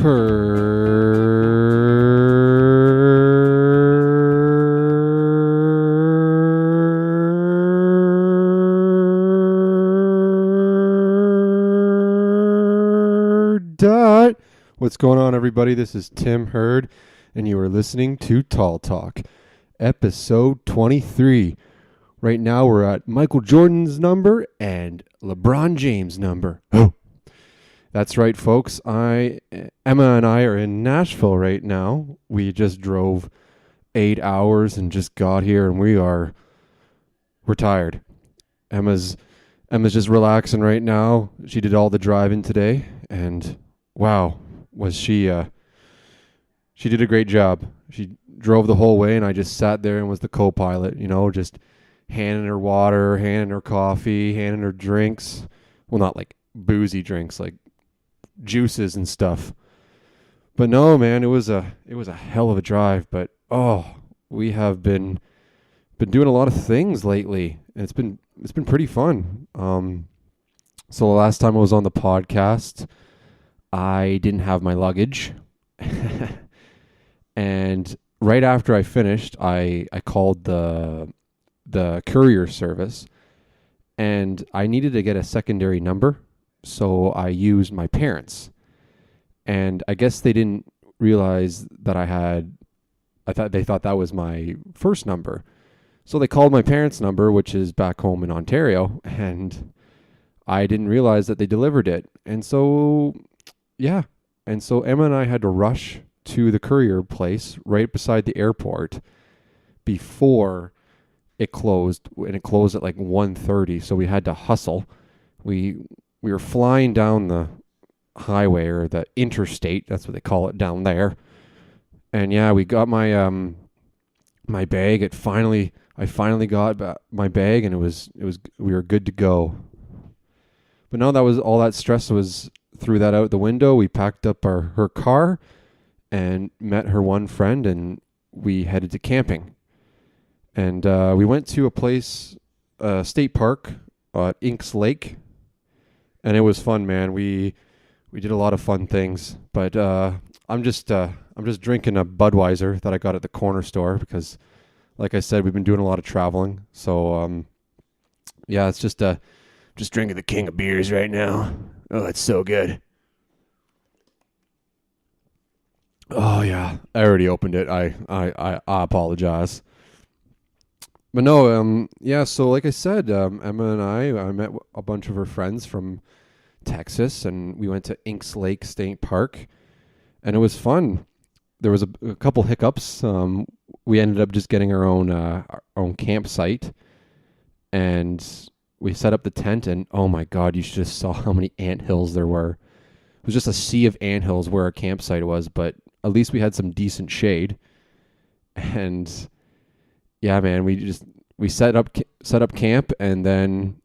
What's going on, everybody? This is Tim Hurd, and you are listening to Tall Talk, episode 23. Right now, we're at Michael Jordan's number and LeBron James' number. Oh, that's right, folks. Emma and I are in Nashville right now. We just drove 8 hours and just got here, and we're tired. Emma's just relaxing right now. She did all the driving today, and wow, she did a great job. She drove the whole way, and I just sat there and was the co-pilot, just handing her water, handing her coffee, handing her drinks. Well, not like boozy drinks, like juices and stuff. But no, man, it was a hell of a drive. But we have been doing a lot of things lately, and it's been pretty fun. So the last time I was on the podcast, I didn't have my luggage. And right after I finished, I called the courier service, and I needed to get a secondary number, so I used my parents. And I guess they didn't realize that they thought that was my first number. So they called my parents' number, which is back home in Ontario, and I didn't realize that they delivered it. And so Emma and I had to rush to the courier place right beside the airport before it closed, and it closed at like 1:30. So we had to hustle. We were flying down the highway, or the interstate, that's what they call it down there. And yeah, we got my my bag. I finally got my bag, and we were good to go. But no, that was all. That stress threw that out the window. We packed up her car and met her one friend, and we headed to camping. And we went to a place, state park at Inks Lake, and it was fun, man. We did a lot of fun things. But I'm just drinking a Budweiser that I got at the corner store because, like I said, we've been doing a lot of traveling. So yeah, it's just drinking the king of beers right now. Oh, it's so good. Oh yeah, I already opened it. I apologize. But no, yeah. So like I said, Emma and I met a bunch of her friends from Texas, and we went to Inks Lake State Park, and it was fun. There was a couple hiccups. We ended up just getting our own campsite, and we set up the tent, and oh my God, you just saw how many anthills there were. It was just a sea of anthills where our campsite was, but at least we had some decent shade. And yeah, man, we set up camp, and then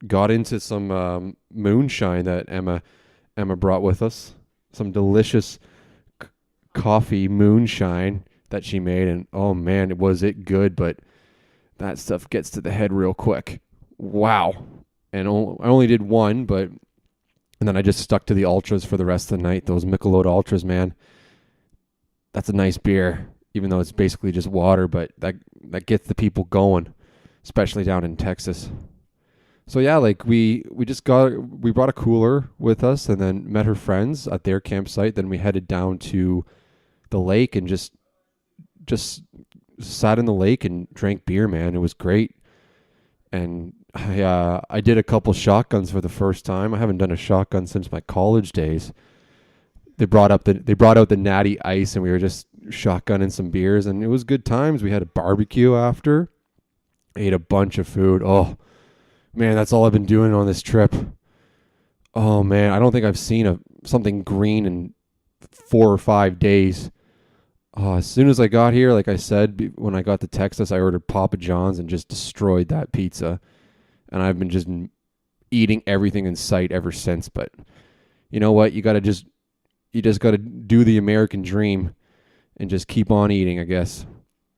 got into some moonshine that Emma brought with us. Some delicious coffee moonshine that she made, and oh man, was it good, but that stuff gets to the head real quick. Wow. And I only did one, and then I just stuck to the Ultras for the rest of the night. Those Michelob Ultras, man. That's a nice beer, even though it's basically just water, but that gets the people going, especially down in Texas. So yeah, like we brought a cooler with us, and then met her friends at their campsite. Then we headed down to the lake and just sat in the lake and drank beer, man. It was great. And I did a couple shotguns for the first time. I haven't done a shotgun since my college days. They brought out the natty ice, and we were just shotgunning some beers, and it was good times. We had a barbecue after. Ate a bunch of food. Oh man, that's all I've been doing on this trip. Oh man, I don't think I've seen something green in 4 or 5 days. As soon as I got here, like I said, when I got to Texas, I ordered Papa John's and just destroyed that pizza. And I've been just eating everything in sight ever since. But you know what? You just got to do the American dream and just keep on eating, I guess.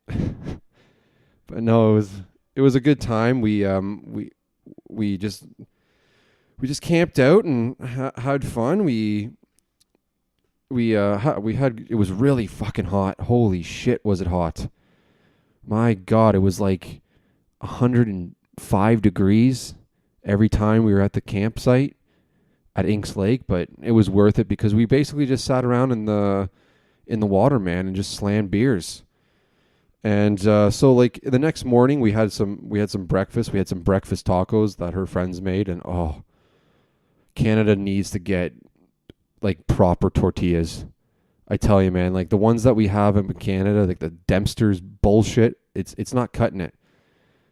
But no, it was a good time. We just camped out and had fun. We we had it was really fucking hot. Holy shit, was it hot? My God, it was like 105 degrees every time we were at the campsite at Inks Lake, but it was worth it because we basically just sat around in the water, man, and just slammed beers. And so like the next morning we had some breakfast. We had some breakfast tacos that her friends made, and oh, Canada needs to get like proper tortillas. I tell you, man, like the ones that we have in Canada, like the Dempster's bullshit, it's not cutting it.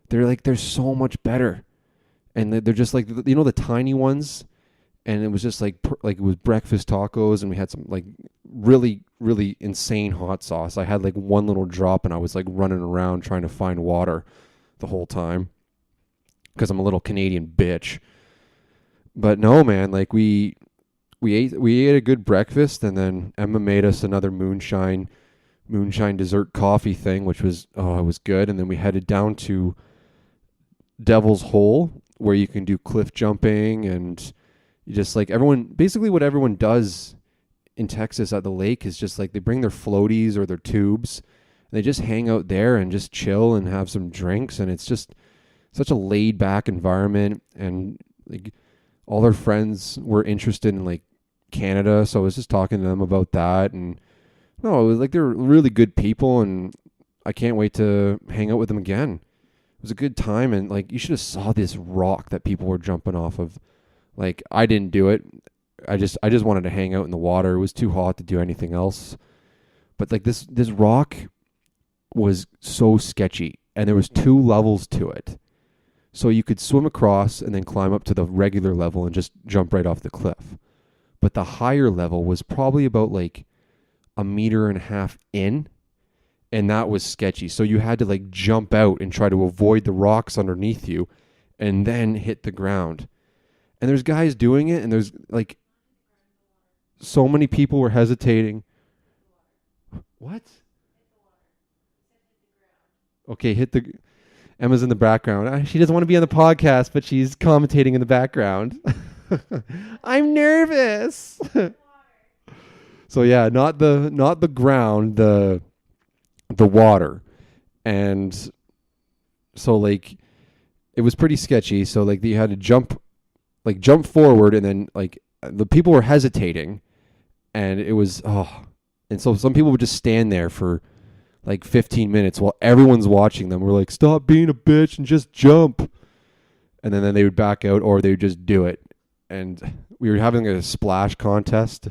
They're so much better, and they're just like the tiny ones, and it was just like it was breakfast tacos, and we had some like really really insane hot sauce. I had like one little drop, and I was like running around trying to find water the whole time because I'm a little Canadian bitch. But no, man, like we ate a good breakfast, and then Emma made us another moonshine dessert coffee thing, which was it was good. And then we headed down to Devil's Hole, where you can do cliff jumping, and you just like everyone basically what everyone does in Texas at the lake is just like they bring their floaties or their tubes, and they just hang out there and just chill and have some drinks, and it's just such a laid back environment. And like all their friends were interested in like Canada, so I was just talking to them about that. And no, it was like they're really good people, and I can't wait to hang out with them again. It was a good time, and like you should have saw this rock that people were jumping off of. Like I didn't do it. I just wanted to hang out in the water. It was too hot to do anything else. But like this rock was so sketchy, and there was 2 levels to it. So you could swim across and then climb up to the regular level and just jump right off the cliff. But the higher level was probably about like a meter and a half in, and that was sketchy. So you had to like jump out and try to avoid the rocks underneath you and then hit the ground. And there's guys doing it, and there's like so many people were hesitating. What? Okay, Emma's in the background. She doesn't want to be on the podcast, but she's commentating in the background. I'm nervous. So yeah, not the ground, the water. And so like it was pretty sketchy. So like you had to jump forward, and then like the people were hesitating, and it was and so some people would just stand there for like 15 minutes while everyone's watching them. We're like, stop being a bitch and just jump. And then they would back out, or they would just do it. And we were having a splash contest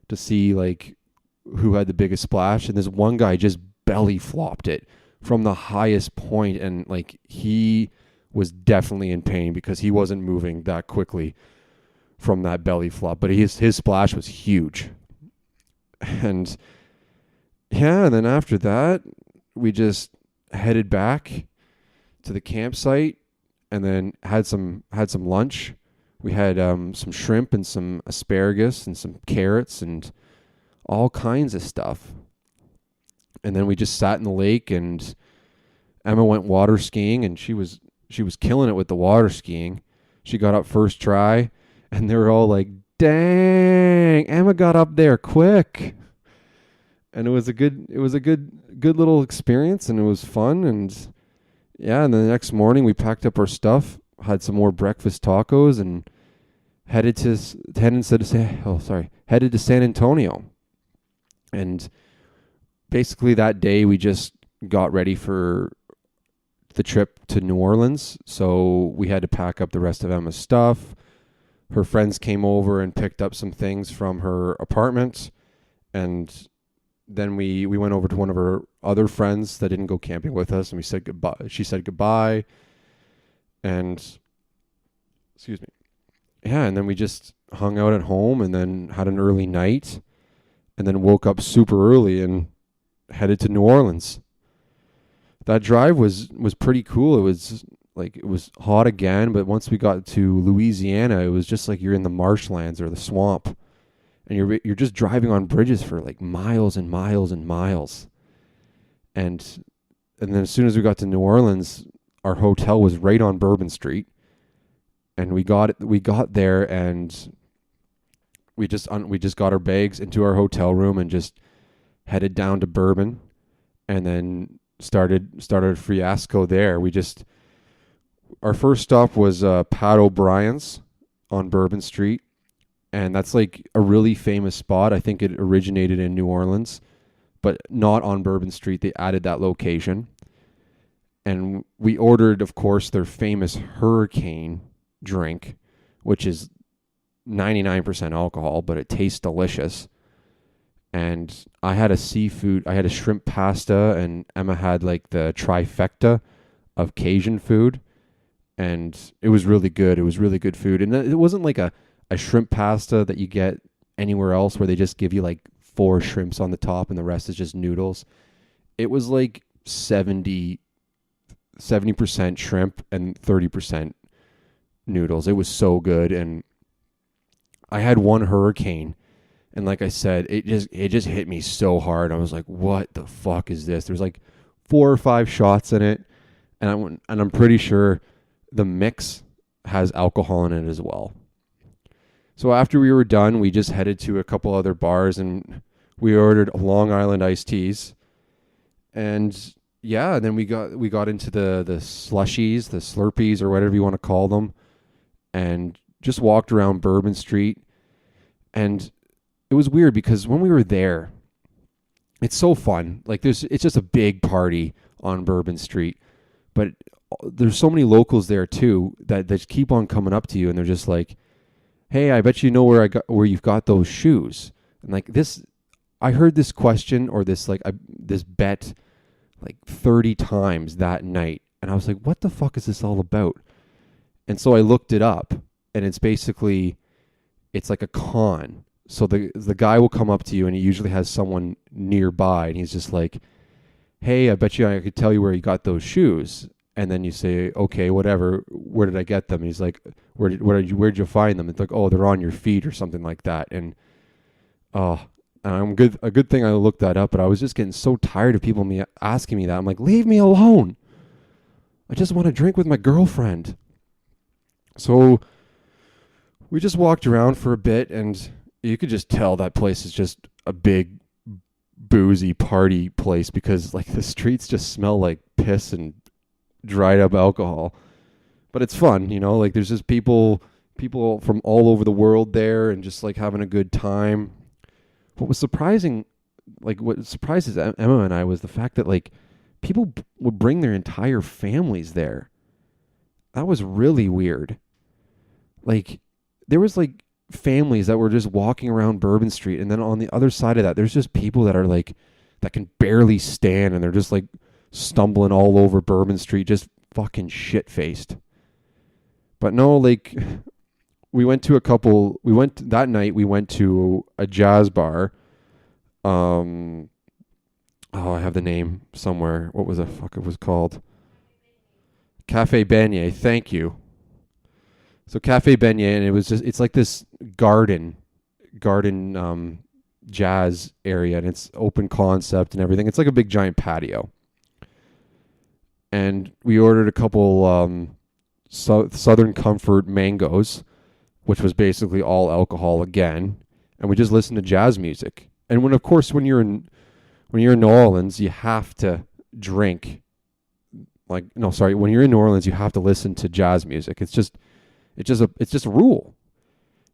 to see like who had the biggest splash. And this one guy just belly flopped it from the highest point. And like he was definitely in pain because he wasn't moving that quickly from that belly flop. But his splash was huge. And yeah, and then after that, we just headed back to the campsite, and then had some lunch. We had some shrimp and some asparagus and some carrots and all kinds of stuff. And then we just sat in the lake, and Emma went water skiing, and she was killing it with the water skiing. She got up first try, and they were all like, "Dang, Emma got up there quick." And it was a good little experience, and it was fun. And yeah, and then the next morning we packed up our stuff, had some more breakfast tacos, and headed to San Antonio. And basically that day we just got ready for the trip to New Orleans. So we had to pack up the rest of Emma's stuff. Her friends came over and picked up some things from her apartment, and then we went over to one of her other friends that didn't go camping with us, and we said goodbye. She said goodbye, and excuse me. Yeah, and then we just hung out at home, and then had an early night, and then woke up super early and headed to New Orleans. That drive was pretty cool. It was hot again, but once we got to Louisiana, it was just like you're in the marshlands or the swamp. And you're just driving on bridges for like miles and miles and miles. And then as soon as we got to New Orleans, our hotel was right on Bourbon Street. And we got there, and we just got our bags into our hotel room and just headed down to Bourbon, and then started a fiasco there. Our first stop was Pat O'Brien's on Bourbon Street, and that's like a really famous spot. I think it originated in New Orleans, but not on Bourbon Street. They added that location, and we ordered, of course, their famous hurricane drink, which is 99% alcohol, but it tastes delicious. And I had a shrimp pasta, and Emma had like the trifecta of Cajun food, and it was really good. It was really good food. And it wasn't like a shrimp pasta that you get anywhere else where they just give you like 4 shrimps on the top and the rest is just noodles. It was like 70% shrimp and 30% noodles. It was so good. And I had one hurricane, and like I said, it just hit me so hard. I was like, what the fuck is this? There's like 4 or 5 shots in it, and I'm pretty sure the mix has alcohol in it as well. So after we were done, we just headed to a couple other bars, and we ordered Long Island iced teas. And yeah, then we got into the slushies, the Slurpees, or whatever you want to call them, and just walked around Bourbon Street. And it was weird because when we were there, it's so fun. Like it's just a big party on Bourbon Street, but there's so many locals there too that keep on coming up to you, and they're just like, "Hey, I bet you know where you've got those shoes." And like this, I heard this question or this bet like 30 times that night, and I was like, "What the fuck is this all about?" And so I looked it up, and it's like a con. So the guy will come up to you, and he usually has someone nearby, and he's just like, "Hey, I bet you I could tell you where you got those shoes." And then you say, "Okay, whatever. Where did I get them?" And he's like, "Where'd you find them?" It's like, "Oh, they're on your feet," or something like that. And a good thing I looked that up, but I was just getting so tired of people asking me that. I'm like, leave me alone. I just want to drink with my girlfriend. So we just walked around for a bit, and you could just tell that place is just a big boozy party place because like the streets just smell like piss and dried up alcohol. But it's fun, like there's just people from all over the world there and just like having a good time. What surprises Emma and I was the fact that like people would bring their entire families there. That was really weird. Like there was like families that were just walking around Bourbon Street, and then on the other side of that, there's just people that are like that can barely stand, and they're just like stumbling all over Bourbon Street, just fucking shit-faced. But no, like we went to that night we went to a jazz bar. I have the name somewhere. What was the fuck it was called? Cafe Beignet. Thank you. So Cafe Beignet, and it's like this garden jazz area, and it's open concept and everything. It's like a big giant patio. And we ordered a couple Southern Comfort mangoes, which was basically all alcohol again, and we just listened to jazz music. And when you're in New Orleans, you have to drink. When you're in New Orleans, you have to listen to jazz music. It's just a rule.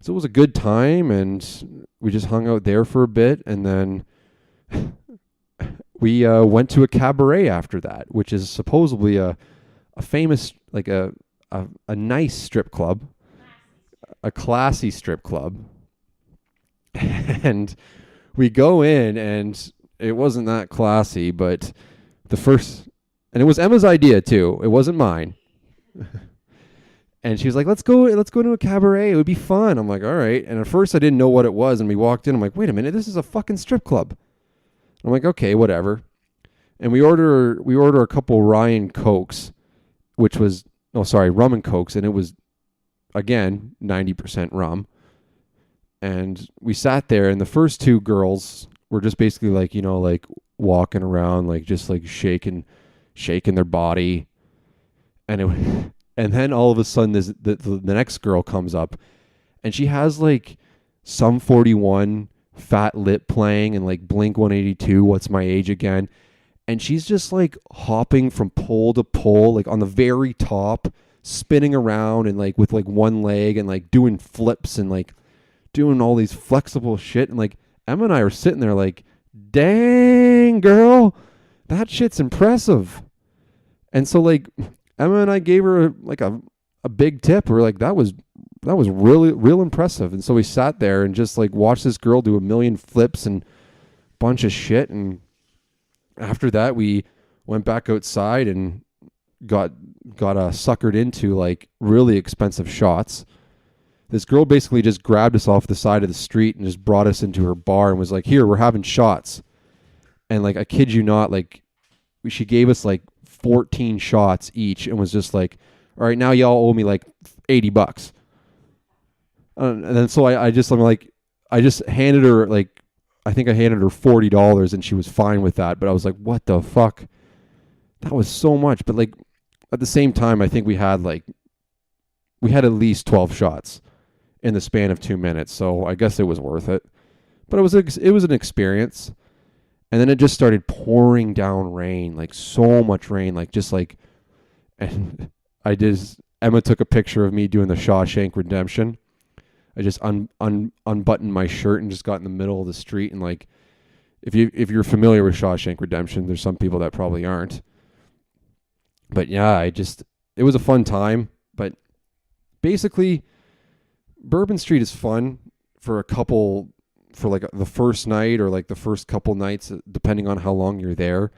So it was a good time, and we just hung out there for a bit, and then we went to a cabaret after that, which is supposedly a famous, like a nice strip club, a classy strip club. And we go in, and it wasn't that classy, but and it was Emma's idea too. It wasn't mine. And she was like, let's go to a cabaret. It would be fun. I'm like, all right. And at first I didn't know what it was. And we walked in. I'm like, wait a minute, this is a fucking strip club. I'm like, okay, whatever. And we order a couple Ryan Cokes, rum and Cokes. And it was, again, 90% rum. And we sat there, and the first 2 girls were just basically like, like walking around, like just like shaking their body. And then all of a sudden the next girl comes up, and she has like Sum 41, Fat Lip playing, and like Blink 182, What's My Age Again. And she's just like hopping from pole to pole, like on the very top, spinning around and like with like one leg and like doing flips and like doing all these flexible shit. And like Emma and I are sitting there like, dang, girl, that shit's impressive. And so like Emma and I gave her like a big tip. We're like, that was really real impressive. And so we sat there and just like watched this girl do a million flips and bunch of shit. And after that, we went back outside and got suckered into like really expensive shots. This girl basically just grabbed us off the side of the street and just brought us into her bar and was like, here, we're having shots. And like, I kid you not, like she gave us like 14 shots each and was just like, all right, now y'all owe me like $80. And then so I just handed her like, I think I handed her $40 and she was fine with that. But I was like, what the fuck? That was so much. But like at the same time, I think we had at least 12 shots in the span of 2 minutes. So I guess it was worth it. But it was an experience. And then it just started pouring down rain, like so much rain, like just like, and Emma took a picture of me doing the Shawshank Redemption. I just unbuttoned my shirt and just got in the middle of the street. And like, if you're familiar with Shawshank Redemption, there's some people that probably aren't. But yeah, it was a fun time. But basically, Bourbon Street is fun for like the first night or like the first couple nights, depending on how long you're there.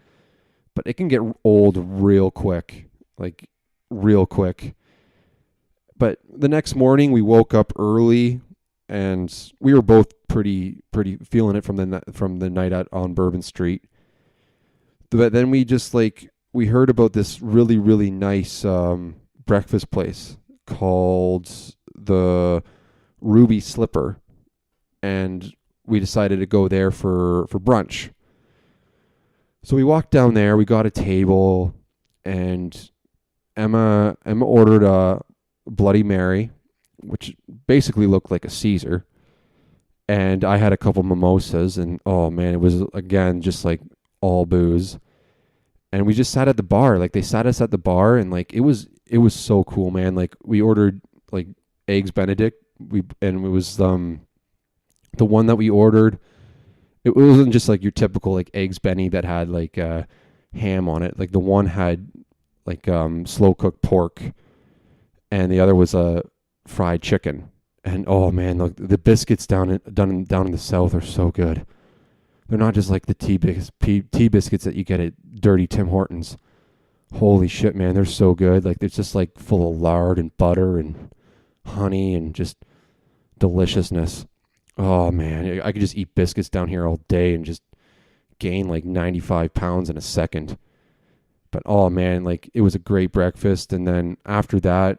But it can get old real quick, like real quick. But the next morning we woke up early and we were both pretty feeling it from the night out on Bourbon Street. But then we heard about this really, really nice breakfast place called the Ruby Slipper. And we decided to go there for brunch. So we walked down there, we got a table, and Emma ordered a Bloody Mary, which basically looked like a Caesar. And I had a couple mimosas, and oh man, it was again just like all booze. And we just sat at the bar. Like they sat us at the bar, and like it was so cool, man. Like we ordered like eggs Benedict. And it was the one that we ordered. It wasn't just like your typical like eggs Benny that had like ham on it. Like the one had like slow cooked pork, and the other was a fried chicken. And oh man, the biscuits down in the south are so good. They're not just like the tea biscuits that you get at dirty Tim Hortons. Holy shit, man, they're so good. Like they're just like full of lard and butter and honey and just deliciousness. Oh man, I could just eat biscuits down here all day and just gain like 95 pounds in a second. But oh man, like it was a great breakfast. And then after that,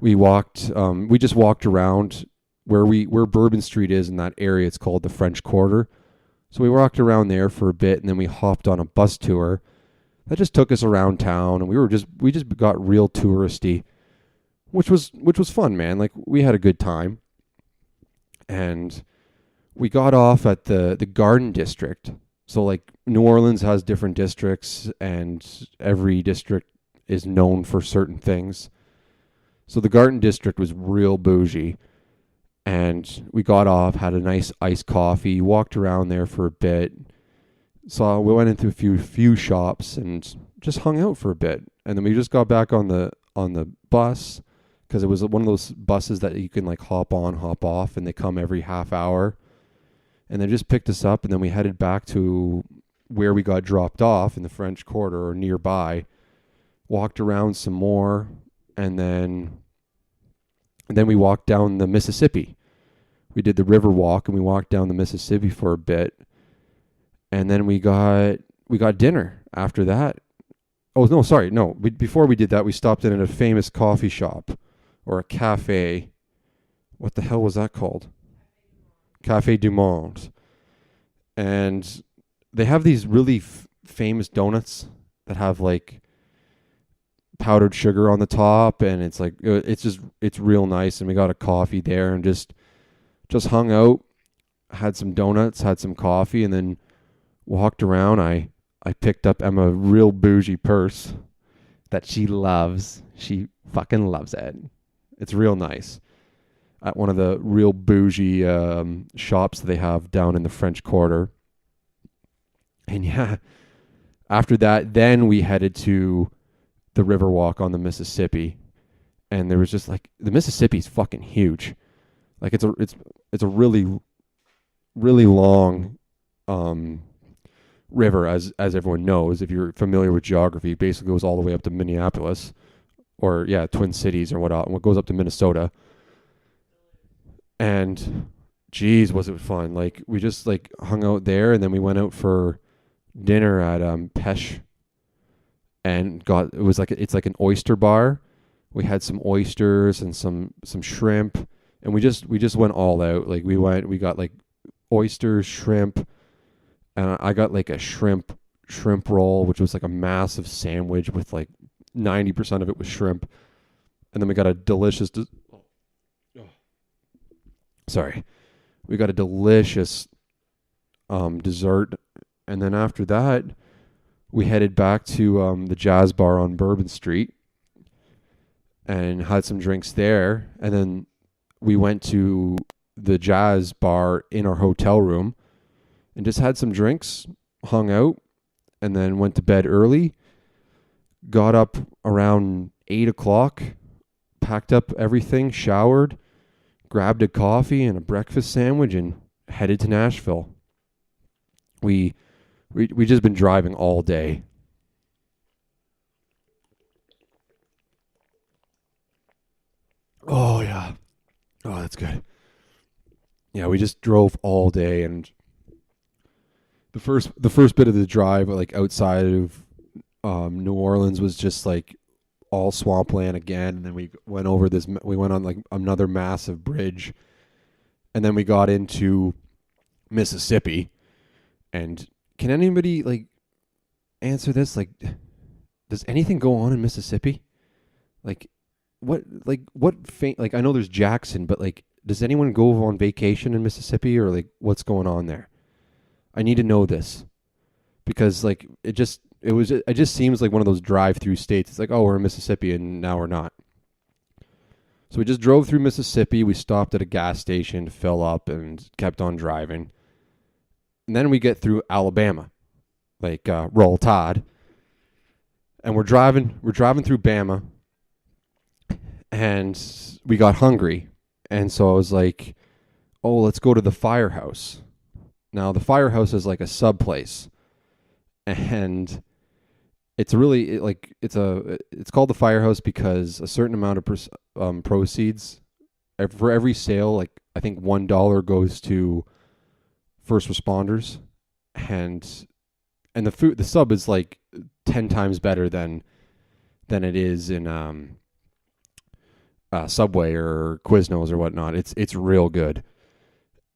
we just walked around where Bourbon Street is in that area. It's called the French Quarter. So we walked around there for a bit, and then we hopped on a bus tour that just took us around town, and we just got real touristy, which was fun, man. Like we had a good time. And we got off at the Garden District. So like New Orleans has different districts, and every district is known for certain things. So the Garden District was real bougie. And we got off, had a nice iced coffee, walked around there for a bit. So we went into a few shops and just hung out for a bit. And then we just got back on the bus, because it was one of those buses that you can like hop on, hop off, and they come every half hour. And they just picked us up, and then we headed back to where we got dropped off in the French Quarter or nearby, walked around some more, and then we walked down the Mississippi. We did the river walk, and we walked down the Mississippi for a bit. And then we got dinner after that. Oh, no, sorry. No, before we did that, we stopped in at a famous coffee shop or a cafe. What the hell was that called? Café du Monde. And they have these really famous donuts that have like powdered sugar on the top, and it's like it's real nice. And we got a coffee there and just just hung out, had some donuts, had some coffee, and then walked around. I picked up Emma a real bougie purse that she loves. She fucking loves it. It's real nice. At one of the real bougie shops that they have down in the French Quarter. And yeah, after that, then we headed to the Riverwalk on the Mississippi. And there was just like, the Mississippi's fucking huge. Like it's a really, really long river, as everyone knows. If you're familiar with geography, it basically goes all the way up to Minneapolis, or yeah, Twin Cities or what goes up to Minnesota. And geez, was it fun. Like we just like hung out there, and then we went out for dinner at Pesh, and it's like an oyster bar. We had some oysters and some shrimp, and we just went all out. Like we got like oysters, shrimp, and I got like a shrimp roll, which was like a massive sandwich with like 90% of it was shrimp. And then we got a delicious we got a delicious dessert. And then after that, we headed back to the jazz bar on Bourbon Street and had some drinks there. And then we went to the jazz bar in our hotel room and just had some drinks, hung out, and then went to bed early. Got up around 8 o'clock, packed up everything, showered, grabbed a coffee and a breakfast sandwich, and headed to Nashville. We just been driving all day. Oh yeah. Oh, that's good. Yeah, we just drove all day, and the first bit of the drive, like outside of New Orleans, was just like all swampland again. And then we went over this. We went on like another massive bridge, and then we got into Mississippi. And can anybody like answer this? Like, does anything go on in Mississippi? Like, like I know there's Jackson, but like, does anyone go on vacation in Mississippi, or like what's going on there? I need to know this, because like it just seems like one of those drive-through states. It's like, oh, we're in Mississippi, and now we're not. So we just drove through Mississippi. We stopped at a gas station to fill up and kept on driving. And then we get through Alabama, like Roll Tide, and we're driving through Bama, and we got hungry, and so I was like, oh, let's go to the Firehouse. Now the Firehouse is like a sub place, and it's really it's called the Firehouse because a certain amount of proceeds for every sale, like I think $1 goes to first responders, and the sub is like 10 times better than it is in Subway or Quiznos or whatnot. It's real good.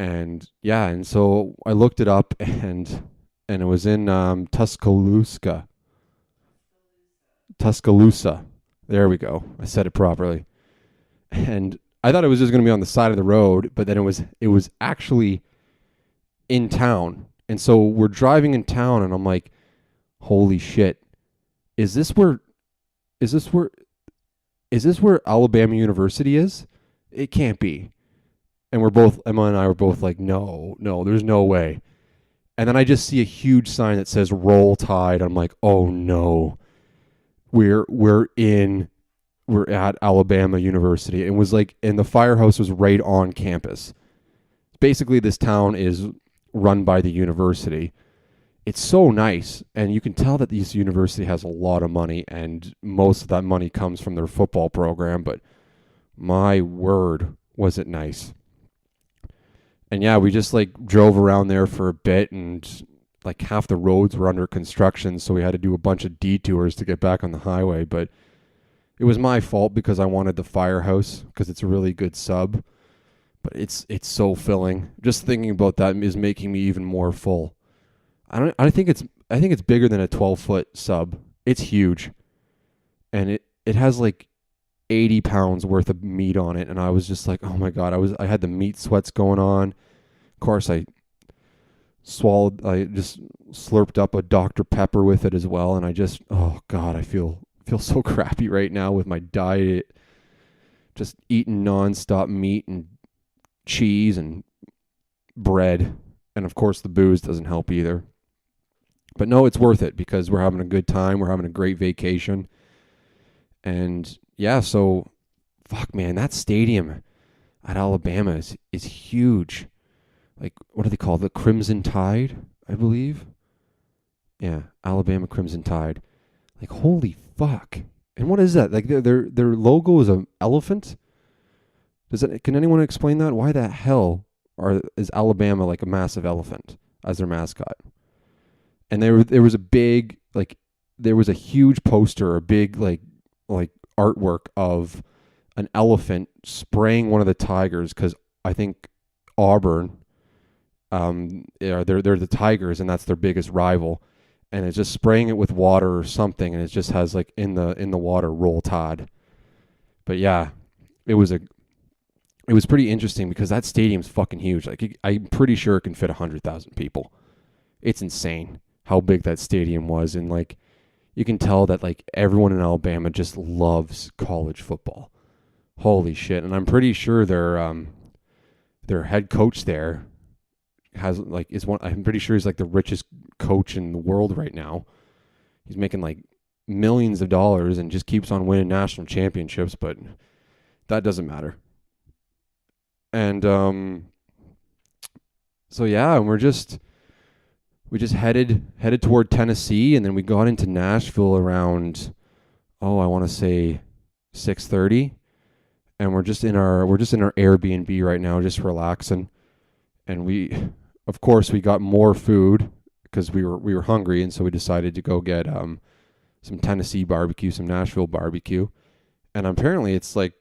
And yeah, and so I looked it up, and it was in Tuscaloosa. There we go. I said it properly. And I thought it was just going to be on the side of the road, but then it was actually in town. And so we're driving in town, and I'm like, holy shit. Is this where Alabama University is? It can't be. And Emma and I were both like, no, there's no way. And then I just see a huge sign that says Roll Tide. I'm like, oh no, we're at Alabama University. It was like, and the Firehouse was right on campus. Basically, this town is run by the university. It's so nice, and you can tell that this university has a lot of money, and most of that money comes from their football program, but my word, was it nice. And yeah, we just like drove around there for a bit, and like half the roads were under construction, so we had to do a bunch of detours to get back on the highway. But it was my fault because I wanted the Firehouse because it's a really good sub. But it's so filling. Just thinking about that is making me even more full. I think it's bigger than a 12-foot sub. It's huge, and it has like 80 pounds worth of meat on it, and I was just like, oh my god, I had the meat sweats going on. Of course, I just slurped up a Dr. Pepper with it as well, and I just, oh god, I feel so crappy right now with my diet, just eating nonstop meat and cheese and bread, and of course the booze doesn't help either. But no, it's worth it because we're having a good time, we're having a great vacation, and yeah, so fuck man, that stadium at Alabama is huge. Like, what do they call it? The Crimson Tide, I believe. Yeah, Alabama Crimson Tide. Like, holy fuck! And what is that? Like, their logo is an elephant. Can anyone explain that? Why the hell is Alabama like a massive elephant as their mascot? And there was a big there was a huge poster, a big like artwork of an elephant spraying one of the Tigers, because I think Auburn, they're the Tigers, and that's their biggest rival, and it's just spraying it with water or something, and it just has like in the water, Roll Tide. But yeah, it was pretty interesting because that stadium's fucking huge. Like, I'm pretty sure it can fit 100,000 people. It's insane how big that stadium was, and like you can tell that like everyone in Alabama just loves college football. Holy shit! And I'm pretty sure their head coach there I'm pretty sure he's like the richest coach in the world right now. He's making like millions of dollars and just keeps on winning national championships, but that doesn't matter. And so yeah, and we just headed toward Tennessee, and then we got into Nashville around, I want to say 6:30, and we're just in our Airbnb right now, just relaxing. And we got more food because we were hungry, and so we decided to go get some Tennessee barbecue, some Nashville barbecue, and apparently it's like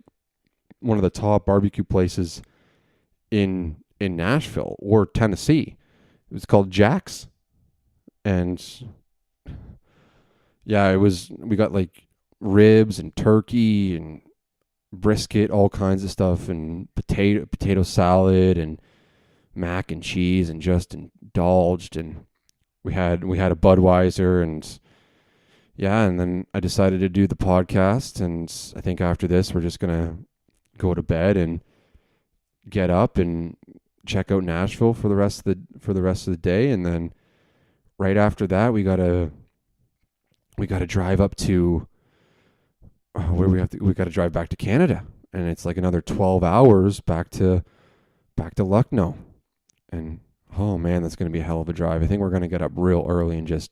one of the top barbecue places in Nashville or Tennessee. It was called Jack's. And yeah, we got like ribs and turkey and brisket, all kinds of stuff, and potato salad and mac and cheese, and just indulged. And we had a Budweiser, and yeah, and then I decided to do the podcast, and I think after this we're just gonna go to bed and get up and check out Nashville for the rest of the day, and then right after that, we gotta drive up to we gotta drive back to Canada, and it's like another 12 hours back to Lucknow, and oh man, that's gonna be a hell of a drive. I think we're gonna get up real early and just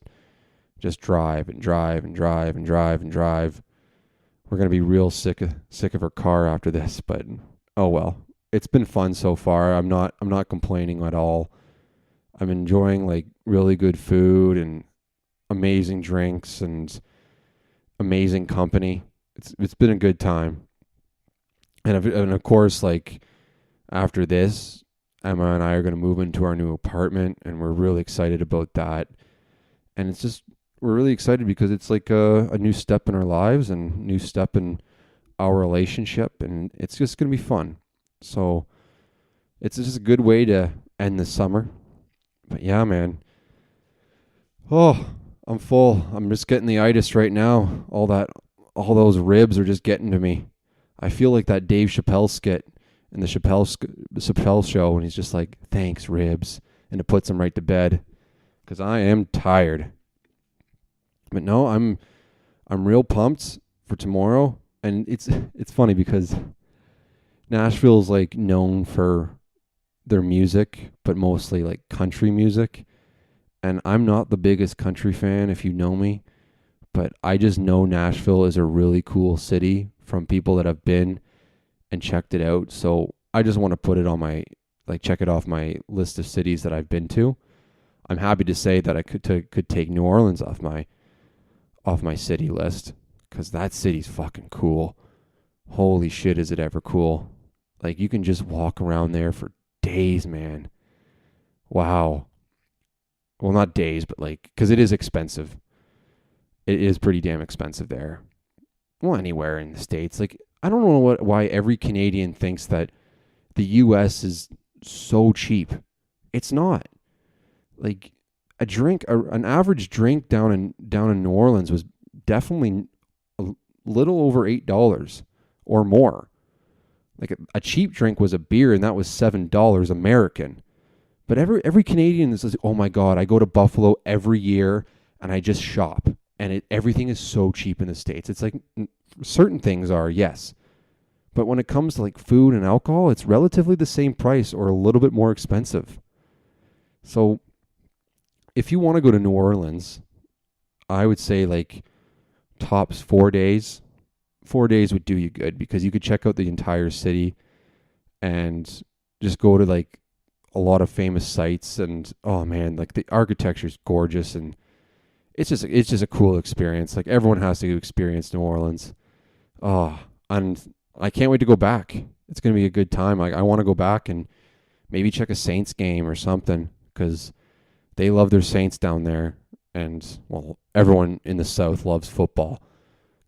drive and drive and drive and drive and drive. We're gonna be real sick of our car after this, but oh well. It's been fun so far. I'm not complaining at all. I'm enjoying like really good food and amazing drinks and amazing company. It's been a good time. And of course, like after this, Emma and I are going to move into our new apartment, and we're really excited about that. And we're really excited because it's like a new step in our lives and new step in our relationship, and it's just going to be fun. So it's just a good way to end the summer. But yeah, man. Oh, I'm full. I'm just getting the itis right now. All those ribs are just getting to me. I feel like that Dave Chappelle skit in the Chappelle show, when he's just like, "Thanks, ribs," and it puts him right to bed, because I am tired. But no, I'm real pumped for tomorrow, and it's funny because Nashville's like known for their music, but mostly like country music. And I'm not the biggest country fan, if you know me, but I just know Nashville is a really cool city from people that have been and checked it out. So I just want to put it on check it off my list of cities that I've been to. I'm happy to say that I could take New Orleans off my city list, because that city's fucking cool. Holy shit, is it ever cool. Like, you can just walk around there for days, man. Wow. Well, not days, but like, because it is expensive. It is pretty damn expensive there. Well, anywhere in the States. Like, I don't know why every Canadian thinks that the US is so cheap. It's not. Like an average drink down in New Orleans was definitely a little over $8 or more. Like a cheap drink was a beer, and that was $7 American. But every Canadian says, "Oh my God, I go to Buffalo every year and I just shop, and everything is so cheap in the States." It's like certain things are, yes, but when it comes to like food and alcohol, it's relatively the same price or a little bit more expensive. So if you want to go to New Orleans, I would say like tops 4 days. 4 days would do you good because you could check out the entire city and just go to like a lot of famous sites. And oh man, like the architecture is gorgeous, and it's just a cool experience. Like everyone has to experience New Orleans. Oh, and I can't wait to go back. It's gonna be a good time. Like I want to go back and maybe check a Saints game or something because they love their Saints down there. And well, everyone in the South loves football.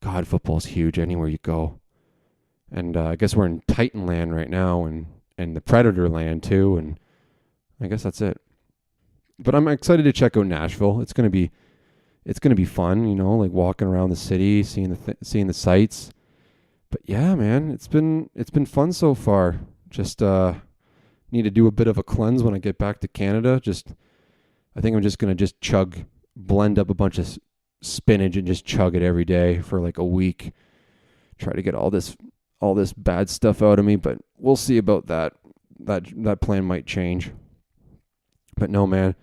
God, football's huge anywhere you go. And I guess we're in Titan land right now, and the Predator land too. And I guess that's it. But I'm excited to check out Nashville. It's gonna be fun, like walking around the city, seeing the sights. But yeah, man, it's been fun so far. Just need to do a bit of a cleanse when I get back to Canada. I think I'm just gonna just blend up a bunch of spinach and just chug it every day for like a week. Try to get all this bad stuff out of me, but we'll see about that. That plan might change. But no, man,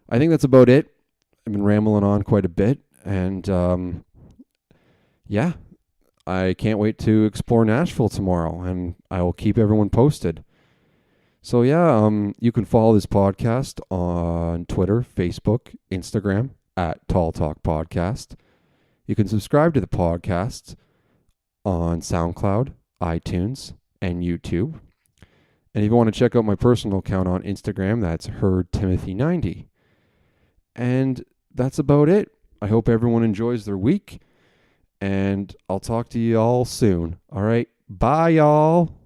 I think that's about it. I've been rambling on quite a bit, and yeah, I can't wait to explore Nashville tomorrow, and I will keep everyone posted. So yeah, you can follow this podcast on Twitter, Facebook, Instagram at Tall Talk Podcast. You can subscribe to the podcast on SoundCloud, iTunes, and YouTube. And if you want to check out my personal account on Instagram, that's HerdTimothy90. And that's about it. I hope everyone enjoys their week, and I'll talk to you all soon. All right. Bye, y'all.